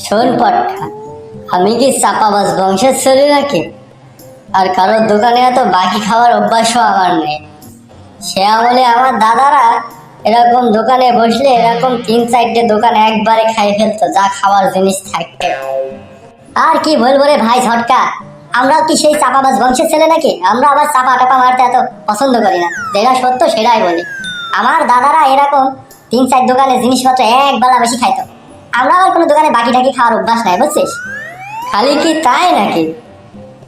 শোন পটকা, আমি কি চাপাবাজ বংশের ছেলে নাকি? আর কারোর দোকানে এত বাকি খাওয়ার অভ্যাসও আমার নেই। সে আমলে আমার দাদারা এরকম দোকানে বসলে এরকম 3-4টে দোকান একবারে খাই ফেলতো, যা খাওয়ার জিনিস থাকতে। আর কি বলবো রে ভাই ঝটকা, আমরাও কি সেই চাপাবাজ বংশের ছেলে নাকি? আমরা আবার চাপা টাপা মারতে এত পছন্দ করি না, যেটা সত্য সেটাই বলি। আমার দাদারা এরকম 3-4 দোকানে জিনিসপত্র একবেলা বেশি খাইতো। আমরা আবার কোনো দোকানে বাকি টাকি খাওয়ার অভ্যাস নাই, বুঝছিস? খালি কি তাই নাকি?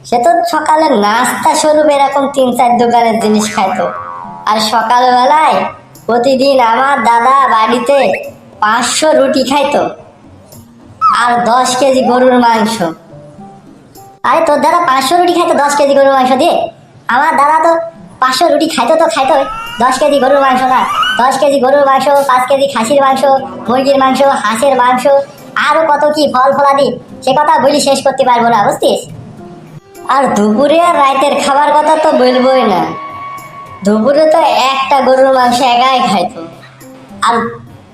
সে তো সকালে নাস্তা স্বরূপ এরকম 3-4 দোকানের জিনিস খাইতো। আর সকালবেলায় প্রতিদিন আমার দাদা বাড়িতে 500 রুটি খাইতো আর 10 কেজি গরুর মাংস। আরে তোর দাদা 500 রুটি খাইতো 10 কেজি গরুর মাংস দিয়ে? আমার দাদা তো 500 রুটি খাইতো 10 কেজি গরুর মাংস না, 10 কেজি গরুর মাংস, 5 কেজি খাসির মাংস, মুরগির মাংস, হাঁসের মাংস, আরো কত কি ফল ফলাদি, সে কথা বলি শেষ করতে পারবো না, বুঝছিস? আর দুপুরে আর রাতের খাবার কথা তো বলবোই না। দুপুরে তো একটা গরুর মাংস একাই খাইতো, আর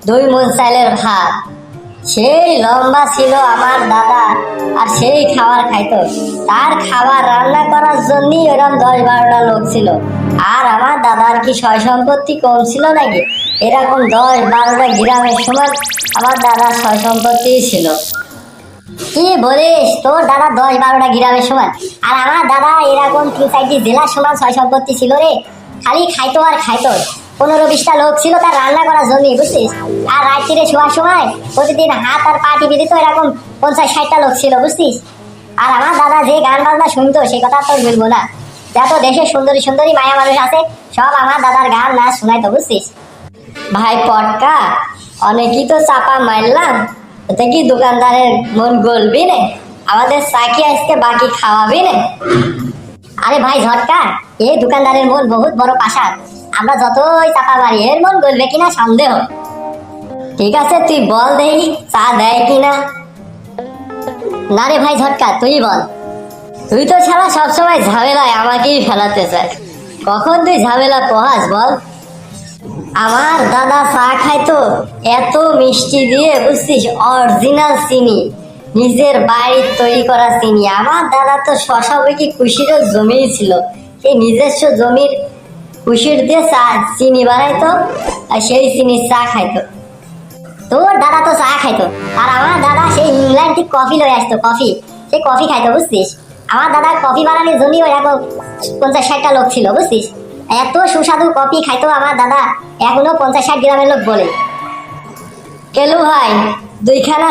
2 মণ চালের ভাত। সেই লম্বা ছিল আমার দাদা, আর সেই খাবার খাইতো। তার খাবার রান্না করার জন্যই এরকম 10-12টা লোক ছিল। আর আমার দাদার কি সয় সম্পত্তি কম ছিল নাকি? এরকম 10-12টা গ্রামের সমান আমার দাদার সয় সম্পত্তি ছিল। কি বলিস, তোর দাদা 10-12টা গ্রামের সমান, আর আমার দাদা এরকম 3-4টি জেলার সমান সয় সম্পত্তি ছিল রে। খালি খাইতো আর খাইতো। 15-20টা লোক ছিল তার রান্না করার জন্যই, বুঝছিস? আর রাত্রিরে শোয়ার সময় প্রতিদিন হাত আর পা টিপে দিত, এরকম 50-60টা লোক ছিল, বুঝছিস? আর আমার দাদা যে গান বাজনা শুনতো সে কথা তো বলবো না। যত দেশের সুন্দরী সুন্দরী মায়া মানুষ আছে সব আমার দাদার গান নাচ শোনাইতো, বুঝছিস? ভাই পটকা, অনেকই তো চাপা মারলাম, এতে কি দোকানদারের মন গলবি না? আমাদের চাকি আজকে বাকি খাওয়াবি না? আরে ভাই ঝটকা, এই দোকানদারের মন বহুত বড় পাশার। আমরা যতই চাপা মারি এর মন গলবে কিনা সন্দেহ। ঠিক আছে, তুই বল দেখি চা দেয় কিনা। না রে ভাই ঝটকা, তুই বল। তুই তো ছাড়া সবসময় ঝামেলায় আমাকেই ফেলাতে চাস। কখন তুই ঝামেলা পোহাস বল? আমার দাদা চা খাইতো এত মিষ্টি দিয়ে, বুঝছিস? অরিজিনাল চিনি, নিজের বাড়ির তৈরি করা চিনি। আমার দাদা তো শশা বিঘি কুশিরও জমি ছিল, সেই নিজস্ব জমির কুশির দিয়ে চা চিনি বানাইতো, আর সেই চিনির চা খাইতো। তোর দাদা তো চা খাইতো, আর আমার দাদা সেই ইংল্যান্ড থেকে কফি লয়ে আসতো, কফি, সেই কফি খাইতো, বুঝছিস? আমার দাদা কফি বানানোর জন্যই এরকম 50-60টা লোক ছিল, বুঝছিস? এত সুস্বাদু কফি খাইতো আমার দাদা, এখনো 50-60 গ্রামের লোক বলে। কেলু ভাই, 2খানা